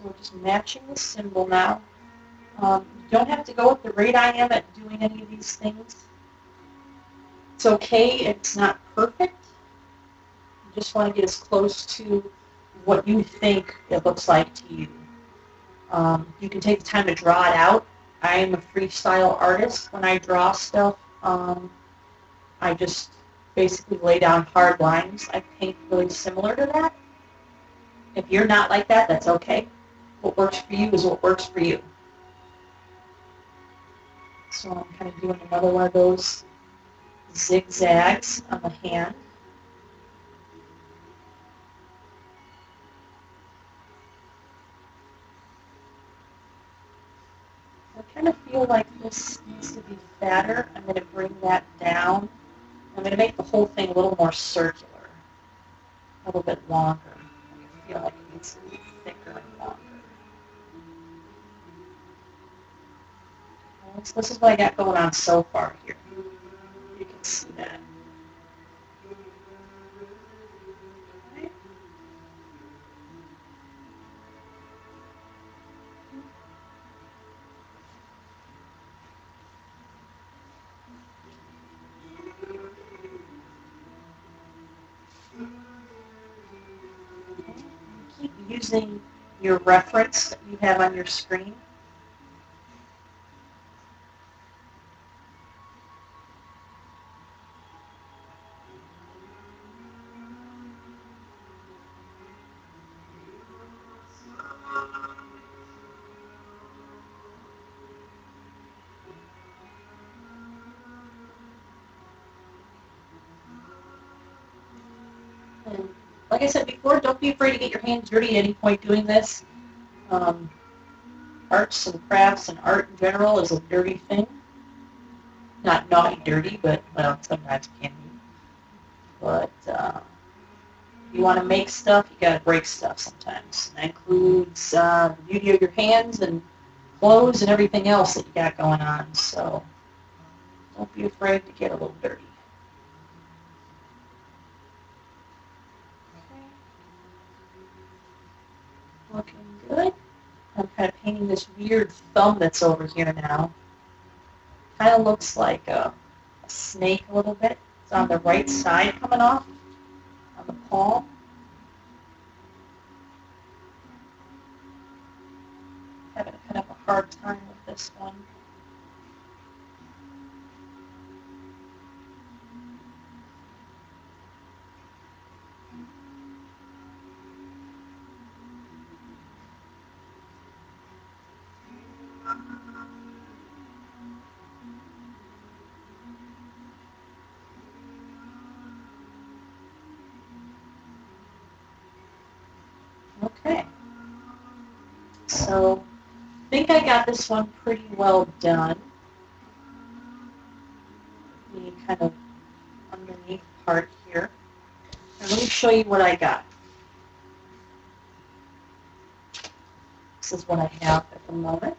So we're just matching the symbol now. You don't have to go at the rate I am at doing any of these things. It's okay if it's not perfect. You just want to get as close to what you think it looks like to you. You can take the time to draw it out. I am a freestyle artist. When I draw stuff, I just basically lay down hard lines. I paint really similar to that. If you're not like that, that's okay. What works for you is what works for you. So I'm kind of doing another one of those zigzags on the hand. I kind of feel like this needs to be fatter. I'm going to bring that down. I'm going to make the whole thing a little more circular, a little bit longer. I feel like it needs to be thicker and longer. So this is what I got going on so far here. You can see that. Okay. Keep using your reference that you have on your screen. And like I said before, don't be afraid to get your hands dirty at any point doing this. Arts and crafts and art in general is a dirty thing. Not naughty dirty, but well, sometimes it can be. But if you want to make stuff, you got to break stuff sometimes. That includes the beauty of your hands and clothes and everything else that you got going on. So don't be afraid to get a little dirty. Okay. Looking good. I'm kind of painting this weird thumb that's over here now. Kind of looks like a snake a little bit. It's on the right side coming off on the palm. Having kind of a hard time with this one. Okay, so I think I got this one pretty well done. The kind of underneath part here. And let me show you what I got. This is what I have at the moment.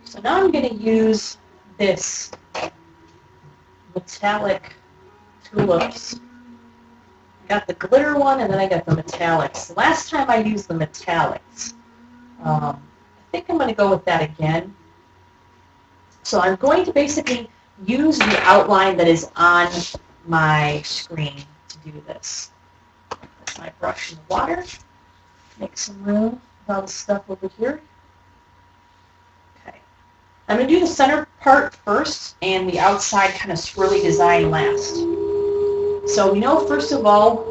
So now I'm going to use this metallic tulips. I got the glitter one and then I got the metallics. The last time I used the metallics, I think I'm going to go with that again. So I'm going to basically use the outline that is on my screen to do this. Put my brush in the water, make some room for all the stuff over here. I'm going to do the center part first and the outside kind of swirly design last. So we know, first of all,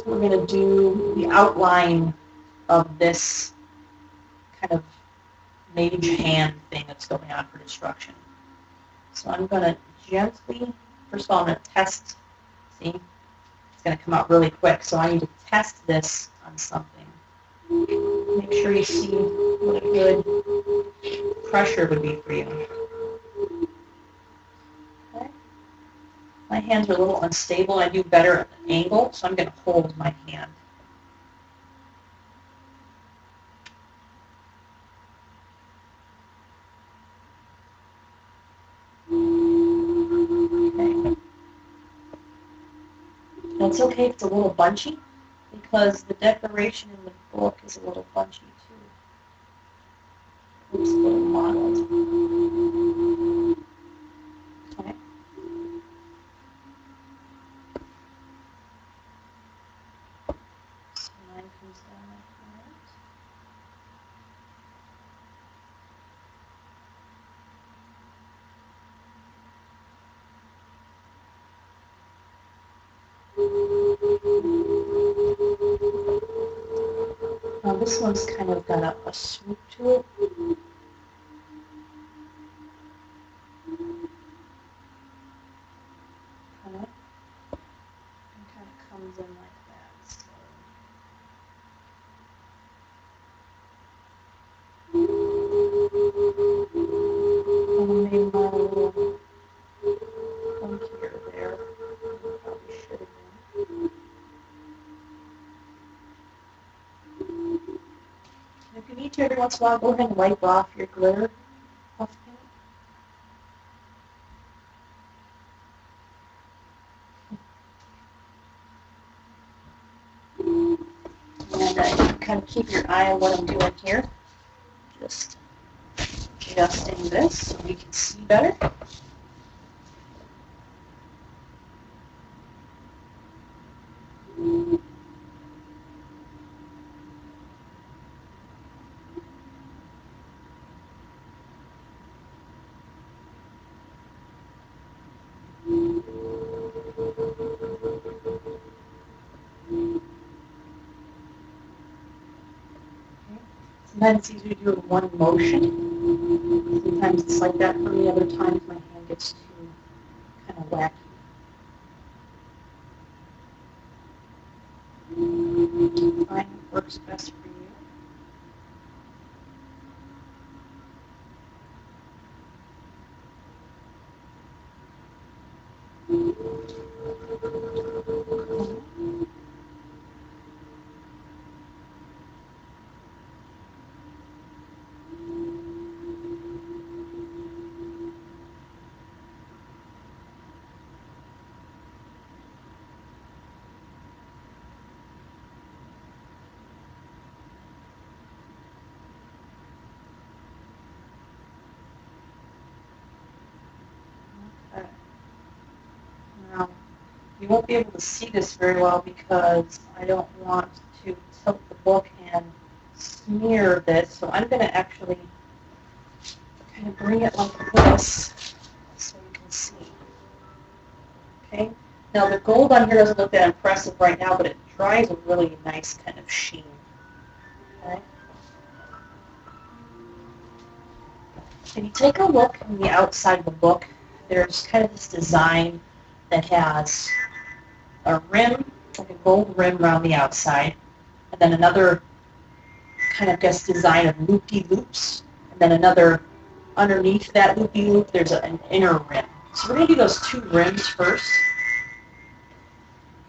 we're going to do the outline of this kind of mage hand thing that's going on for destruction. So I'm going to gently, first of all, I'm going to test, see, it's going to come out really quick, so I need to test this on something. Make sure you see what a good pressure would be for you. Okay. My hands are a little unstable. I do better at an angle, so I'm going to hold my hand That's okay if it's a little bunchy, because the decoration in the book is a little bunchy too. Looks a little mottled. Okay. So line comes down like that. Now this one's kind of got a swoop to it. Kind of comes in like that. And maybe not a little funkier there. Probably should have been. If you need to every once in a while, go ahead and wipe off your glitter puff paint. And kind of keep your eye on what I'm doing here. Just adjusting this so we can see better. Sometimes it's easier to do it in one motion. Sometimes it's like that for me. Other times my hand gets too kind of wacky. Find what works best for you. Okay. Now, you won't be able to see this very well because I don't want to tilt the book and smear this, so I'm going to actually kind of bring it like this so you can see. Okay? Now the gold on here doesn't look that impressive right now, but it dries a really nice kind of sheen. Okay? If you take a look on the outside of the book, there's kind of this design that has a rim, like a gold rim around the outside, and then another kind of design of loop-de-loops, and then another underneath that loop-de-loop, there's an inner rim. So we're going to do those two rims first.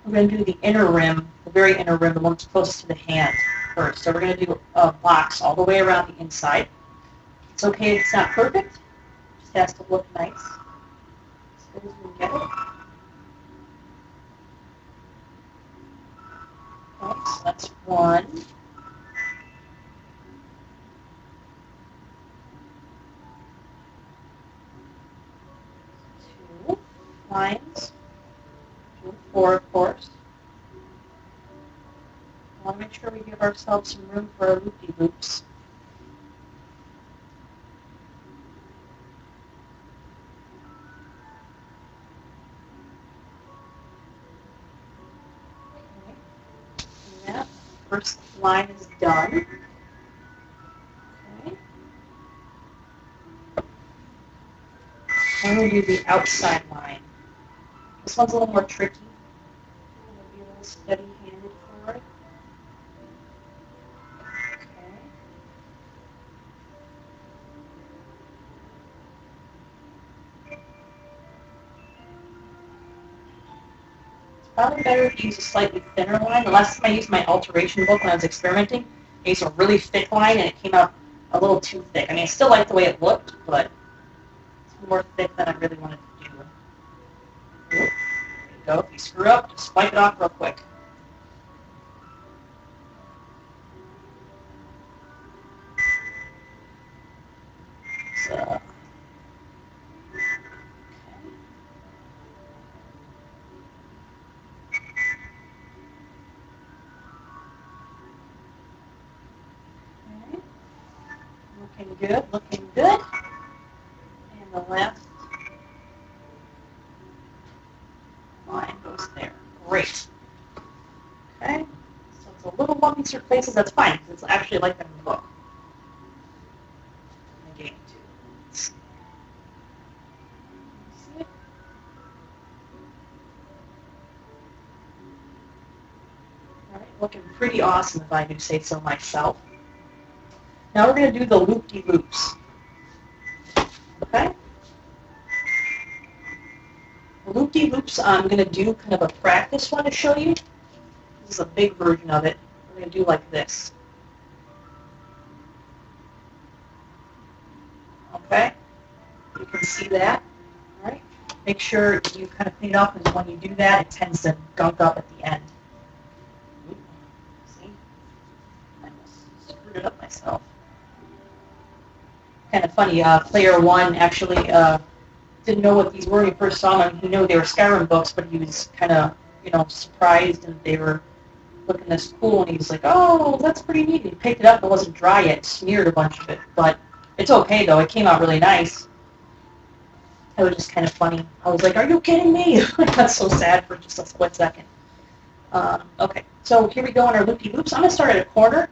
We're going to do the inner rim, the very inner rim, the one that's closest to the hand first. So we're going to do a box all the way around the inside. It's okay if it's not perfect. It just has to look nice. As good as we can get it. Okay, so that's one. Two lines. 2 and 4, of course. I want to make sure we give ourselves some room for our loopy-loops. Okay. And that first line is done. Okay. I'm going to do the outside line. This one's a little more tricky. I'm going to be a little steady-handed for it. Okay. It's probably better to use a slightly thinner line. The last time I used my alteration book when I was experimenting, I used a really thick line and it came out a little too thick. I mean, I still like the way it looked, but it's more thick than I really wanted to do. to go. If you screw up, just wipe it off real quick. So, looking good, looking good. And the last line goes there. Great. Okay. So it's a little lumpy certain places. That's fine, because it's actually like that in the book. In the game, too. See it? All right, looking pretty awesome if I do say so myself. Now we're going to do the loop-de-loops. Okay? The loop-de-loops, I'm going to do kind of a practice one to show you. This is a big version of it. We're going to do like this. Okay? You can see that. All right? Make sure you kind of clean it up, because when you do that, it tends to gunk up at the end. Oops. See? I almost screwed it up myself. Kind of funny, player one actually didn't know what these were when he first saw them. He knew they were Skyrim books, but he was kind of, surprised and they were looking this cool, and he was like, oh, that's pretty neat. And he picked it up, it wasn't dry yet, smeared a bunch of it, but it's okay though, it came out really nice. It was just kind of funny. I was like, are you kidding me? I got so sad for just a split second. Okay, so here we go on our loop-de-loops. I'm going to start at a corner.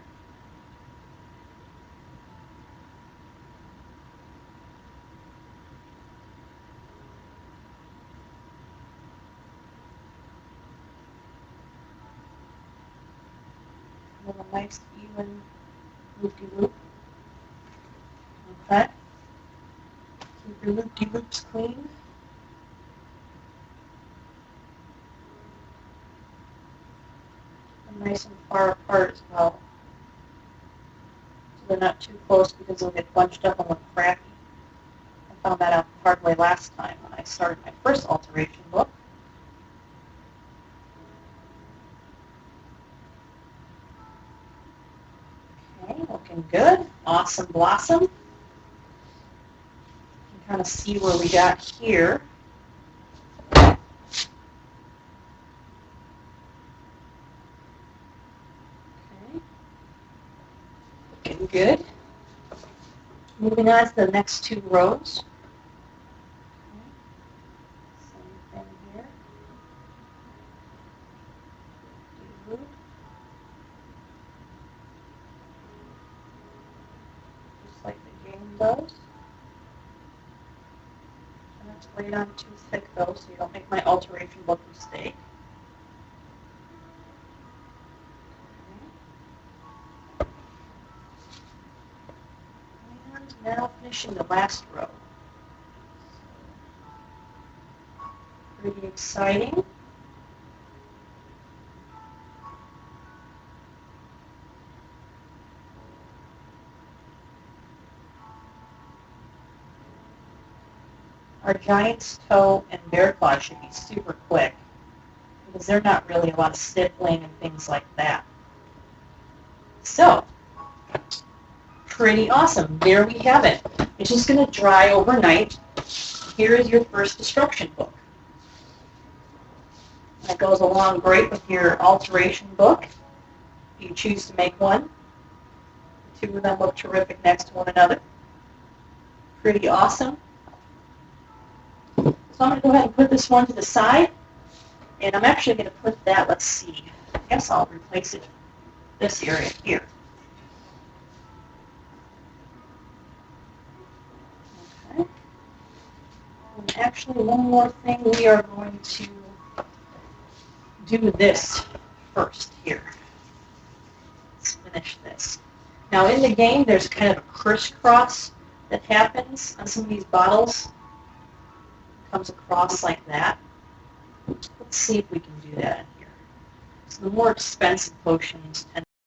A nice even loop-de-loop. Okay. Keep your loop-de-loops clean. And nice and far apart as well. So they're not too close, because they'll get bunched up and look crappy. I found that out the hard way last time when I started my first alteration book. Okay, looking good. Awesome blossom. You can kind of see where we got here. Okay. Looking good. Moving on to the next two rows. Same thing here. Just like the game does. Try not to lay it on too thick though, so you don't make my alteration book mistake. And now finishing the last row. Pretty exciting. Our giant's toe and bear claw should be super quick, because they're not really a lot of stippling and things like that. So, pretty awesome. There we have it. It's just going to dry overnight. Here is your first destruction book. That goes along great with your alteration book, if you choose to make one. The two of them look terrific next to one another. Pretty awesome. So I'm going to go ahead and put this one to the side, and I'm actually going to put that, let's see, I guess I'll replace it this area here. Okay. And actually, one more thing, we are going to do this first here. Let's finish this. Now in the game, there's kind of a crisscross that happens on some of these bottles. Comes across like that. Let's see if we can do that in here. So the more expensive potions tend